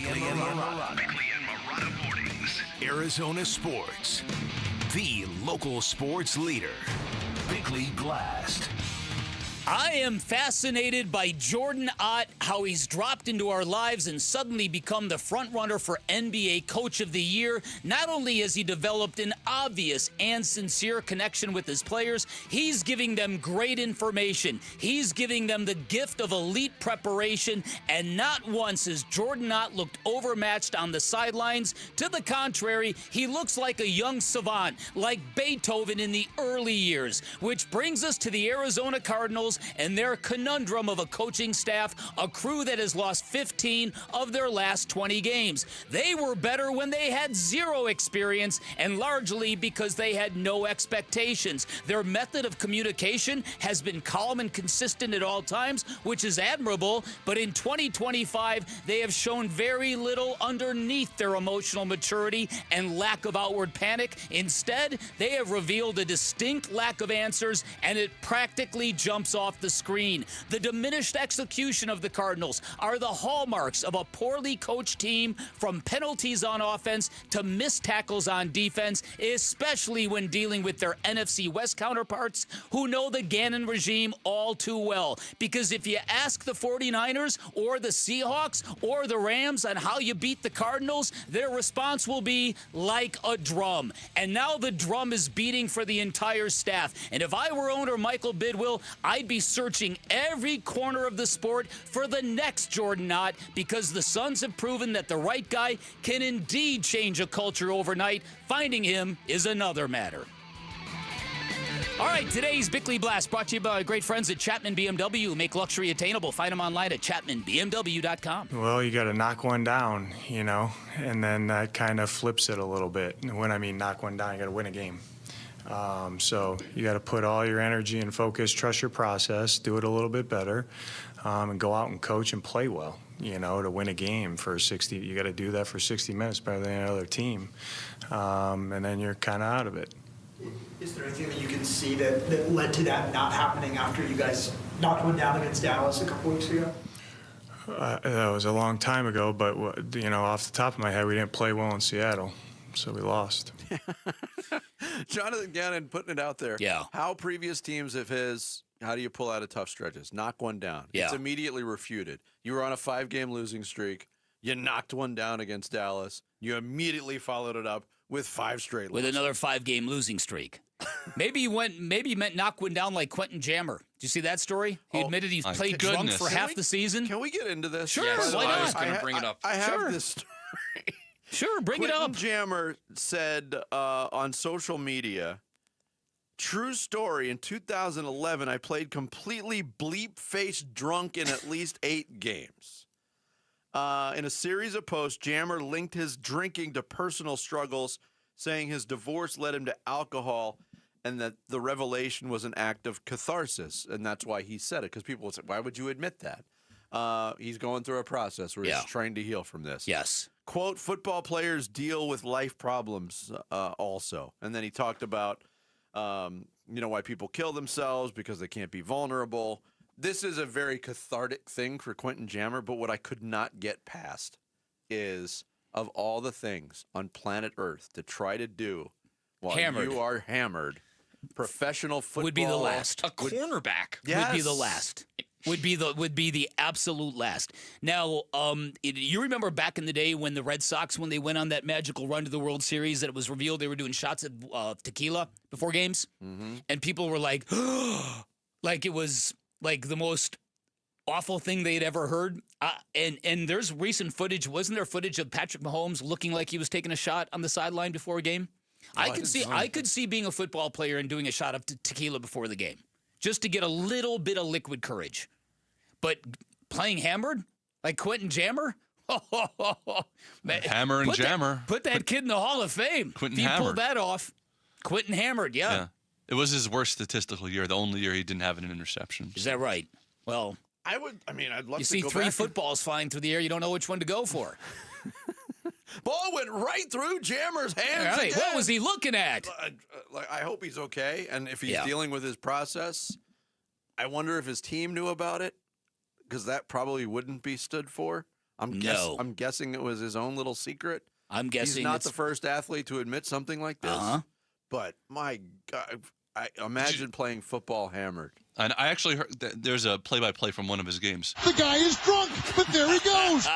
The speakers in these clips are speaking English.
Bickley and Marotta mornings. Arizona Sports, the local sports leader. Bickley Blast. I am fascinated by Jordan Ott, how he's dropped into our lives and suddenly become the frontrunner for NBA Coach of the Year. Not only has he developed an obvious and sincere connection with his players, he's giving them great information. He's giving them the gift of elite preparation, and not once has Jordan Ott looked overmatched on the sidelines. To the contrary, he looks like a young savant, like Beethoven in the early years, which brings us to the Arizona Cardinals and their conundrum of a coaching staff, a crew that has lost 15 of their last 20 games. They were better when they had zero experience, and largely because they had no expectations. Their method of communication has been calm and consistent at all times, which is admirable, but in 2025, they have shown very little underneath their emotional maturity and lack of outward panic. Instead, they have revealed a distinct lack of answers, and it practically jumps off the screen. The diminished execution of the Cardinals are the hallmarks of a poorly coached team, from penalties on offense to missed tackles on defense, especially when dealing with their NFC West counterparts who know the Gannon regime all too well. Because if you ask the 49ers or the Seahawks or the Rams on how you beat the Cardinals, their response will be like a drum. And now the drum is beating for the entire staff. And if I were owner Michael Bidwill, I'd be searching every corner of the sport for the next Jordan Ott, because the Suns have proven that the right guy can indeed change a culture overnight. Finding him is another matter. All right, today's Bickley Blast brought to you by our great friends at Chapman BMW, who make luxury attainable. Find them online at chapmanbmw.com. Well, you got to knock one down, and then that kind of flips it a little bit. When I mean knock one down, you got to win a game. So you got to put all your energy and focus, trust your process, do it a little bit better, and go out and coach and play well, to win a game for 60. You got to do that for 60 minutes better than any other team, and then you're kind of out of it. Is there anything that you can see that led to that not happening after you guys knocked one down against Dallas a couple weeks ago? That was a long time ago, but off the top of my head, we didn't play well in Seattle, so we lost. Jonathan Gannon putting it out there. Yeah. How previous teams of his, how do you pull out of tough stretches? Knock one down. Yeah. It's immediately refuted. You were on a 5-game losing streak. You knocked one down against Dallas. You immediately followed it up with 5 straight with losses. Another 5-game losing streak. Maybe he meant knock one down like Quentin Jammer. Did you see that story? He admitted he played drunk for half the season. Can we get into this? Sure, yes, why not? I was going to bring it up. I have Sure. this story. Sure, bring it up. Quentin Jammer said on social media, true story, in 2011, I played completely bleep-faced drunk in at least 8 games. In a series of posts, Jammer linked his drinking to personal struggles, saying his divorce led him to alcohol and that the revelation was an act of catharsis. And that's why he said it, because people would say, why would you admit that? He's going through a process where he's trying to heal from this. Yes. Quote, football players deal with life problems also. And then he talked about, why people kill themselves because they can't be vulnerable. This is a very cathartic thing for Quentin Jammer, but what I could not get past is, of all the things on planet Earth to try to do while you are hammered, professional football would be the last. A cornerback. Yes. Would be the last. Would be the absolute last. Now, you remember back in the day when the Red Sox, when they went on that magical run to the World Series, that it was revealed they were doing shots of tequila before games, and people were like, like it was like the most awful thing they'd ever heard. And there's recent footage. Wasn't there footage of Patrick Mahomes looking like he was taking a shot on the sideline before a game? I could see being a football player and doing a shot of tequila before the game, just to get a little bit of liquid courage. But playing hammered like Quentin Jammer? Man, Hammer and Jammer. Put that kid in the Hall of Fame. Quentin if he hammered. pulled that off. Quentin hammered, yeah. It was his worst statistical year, the only year he didn't have an interception. Is that right? Well, I'd love to go you see 3 footballs flying through the air, you don't know which one to go for. Ball went right through Jammer's hands. Right. What was he looking at? I hope he's okay, and if he's dealing with his process, I wonder if his team knew about it, because that probably wouldn't be stood for. I'm guessing it was his own little secret. I'm guessing he's not the first athlete to admit something like this. But my God, I imagine playing football hammered. And I actually heard there's a play-by-play from one of his games. The guy is drunk, but there he goes.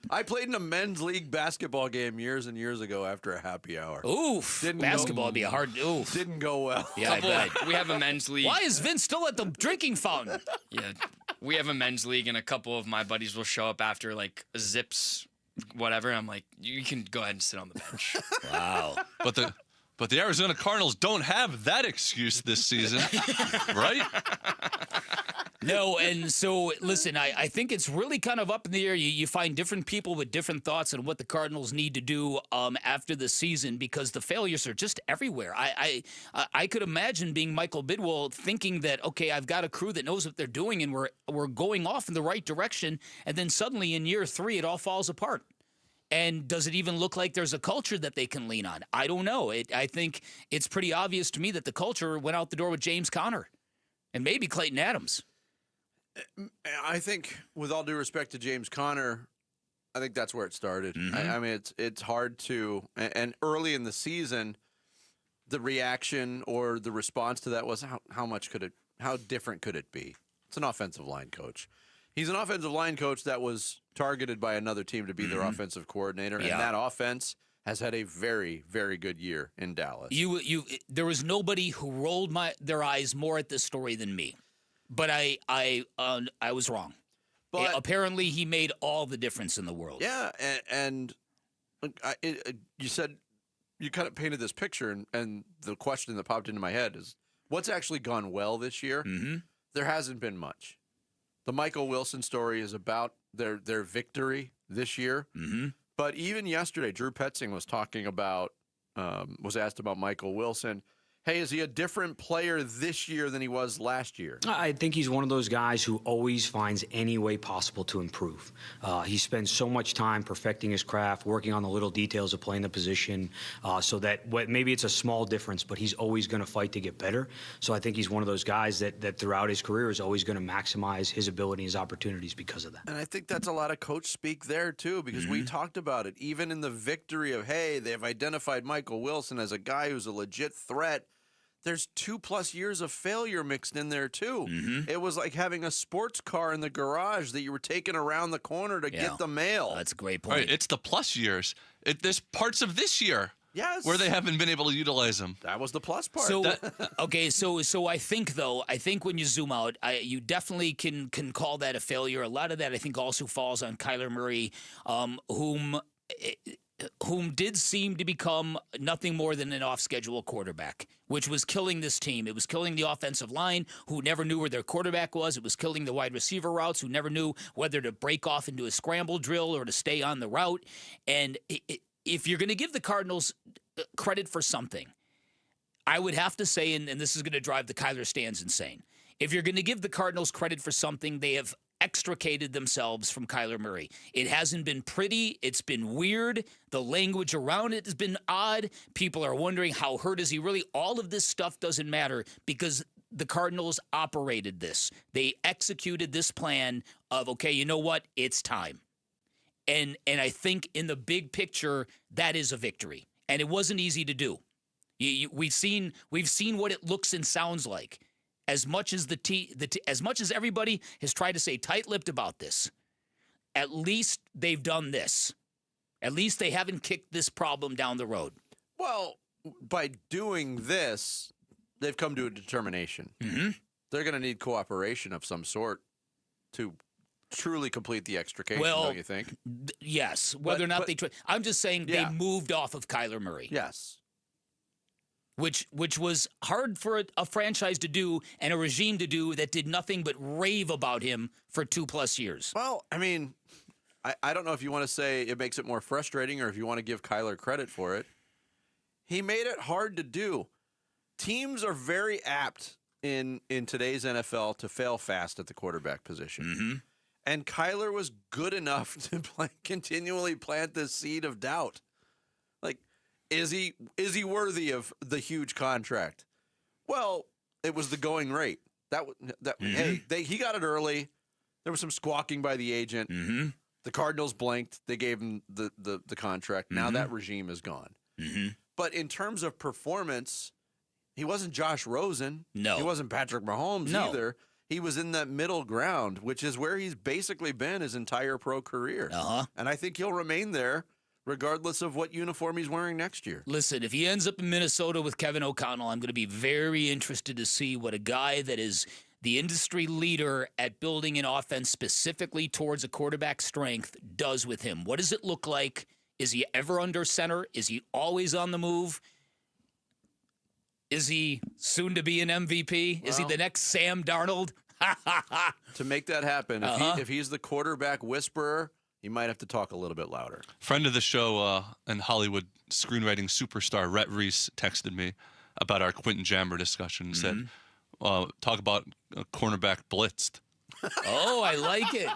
I played in a men's league basketball game years and years ago after a happy hour. Oof. Basketball would be a hard. Oof. Didn't go well. Yeah, I bet. We have a men's league. Why is Vince still at the drinking fountain? Yeah, we have a men's league, and a couple of my buddies will show up after like zips, whatever. I'm like, you can go ahead and sit on the bench. Wow. But the Arizona Cardinals don't have that excuse this season, right? No, and so, listen, I think it's really kind of up in the air. You find different people with different thoughts on what the Cardinals need to do after the season because the failures are just everywhere. I could imagine being Michael Bidwell thinking that, okay, I've got a crew that knows what they're doing and we're going off in the right direction, and then suddenly in year 3 it all falls apart. And does it even look like there's a culture that they can lean on? I don't know. I think it's pretty obvious to me that the culture went out the door with James Conner and maybe Clayton Adams. I think, with all due respect to James Conner, I think that's where it started. Mm-hmm. I mean, it's hard to, and early in the season, the reaction or the response to that was how different could it be? It's an offensive line coach. He's an offensive line coach that was targeted by another team to be their offensive coordinator, and that offense has had a very, very good year in Dallas. There was nobody who rolled their eyes more at this story than me, but I was wrong. But apparently, he made all the difference in the world. Yeah, and you said you kind of painted this picture, and the question that popped into my head is, what's actually gone well this year? Mm-hmm. There hasn't been much. The Michael Wilson story is about their victory this year. Mm-hmm. But even yesterday, Drew Petzing was talking about, was asked about Michael Wilson. Hey, is he a different player this year than he was last year? I think he's one of those guys who always finds any way possible to improve. He spends so much time perfecting his craft, working on the little details of playing the position, so that maybe it's a small difference, but he's always going to fight to get better. So I think he's one of those guys that throughout his career is always going to maximize his ability and his opportunities because of that. And I think that's a lot of coach speak there, too, because we talked about it. Even in the victory of, hey, they've identified Michael Wilson as a guy who's a legit threat, there's 2+ years of failure mixed in there, too. Mm-hmm. It was like having a sports car in the garage that you were taking around the corner to get the mail. That's a great point. Right, it's the plus years. There's parts of this year where they haven't been able to utilize them. That was the plus part. So, okay, so I think when you zoom out, you definitely can call that a failure. A lot of that, I think, also falls on Kyler Murray, whom did seem to become nothing more than an off-schedule quarterback, which was killing this team. It was killing the offensive line, who never knew where their quarterback was. It was killing the wide receiver routes, who never knew whether to break off into a scramble drill or to stay on the route. And if you're going to give the Cardinals credit for something, I would have to say, and this is going to drive the Kyler stands insane, if you're going to give the Cardinals credit for something, they have extricated themselves from Kyler Murray. It hasn't been pretty. It's been weird. The language around it has been odd. People are wondering, how hurt is he really? All of this stuff doesn't matter because the Cardinals operated this. They executed this plan of, okay, you know what? It's time. And I think in the big picture, that is a victory. And it wasn't easy to do. We've seen what it looks and sounds like. As much as as much as everybody has tried to say tight-lipped about this, at least they've done this. At least they haven't kicked this problem down the road. Well, by doing this, they've come to a determination. Mm-hmm. They're going to need cooperation of some sort to truly complete the extrication, don't you think? Yes. Whether or not they try. I'm just saying they moved off of Kyler Murray. Yes. Which was hard for a franchise to do and a regime to do that did nothing but rave about him for 2+ years. Well, I mean, I don't know if you want to say it makes it more frustrating or if you want to give Kyler credit for it. He made it hard to do. Teams are very apt in today's NFL to fail fast at the quarterback position. Mm-hmm. And Kyler was good enough to continually plant this seed of doubt. Like, is he worthy of the huge contract? Well, it was the going rate. Hey, he got it early. There was some squawking by the agent. Mm-hmm. The Cardinals blanked. They gave him the contract. Now that regime is gone. Mm-hmm. But in terms of performance, he wasn't Josh Rosen. No. He wasn't Patrick Mahomes either. He was in that middle ground, which is where he's basically been his entire pro career. Uh-huh. And I think he'll remain there regardless of what uniform he's wearing next year. Listen, if he ends up in Minnesota with Kevin O'Connell, I'm going to be very interested to see what a guy that is the industry leader at building an offense specifically towards a quarterback strength does with him. What does it look like? Is he ever under center? Is he always on the move? Is he soon to be an MVP? Is he the next Sam Darnold? To make that happen, if he's the quarterback whisperer, he might have to talk a little bit louder. Friend of the show and Hollywood screenwriting superstar Rhett Reese texted me about our Quentin Jammer discussion. Said, talk about cornerback blitzed. Oh, I like it.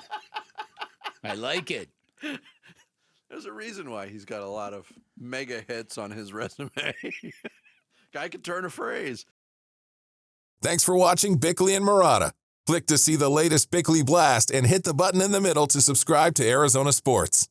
I like it. There's a reason why he's got a lot of mega hits on his resume. Guy can turn a phrase. Thanks for watching Bickley and Marotta. Click to see the latest Bickley Blast and hit the button in the middle to subscribe to Arizona Sports.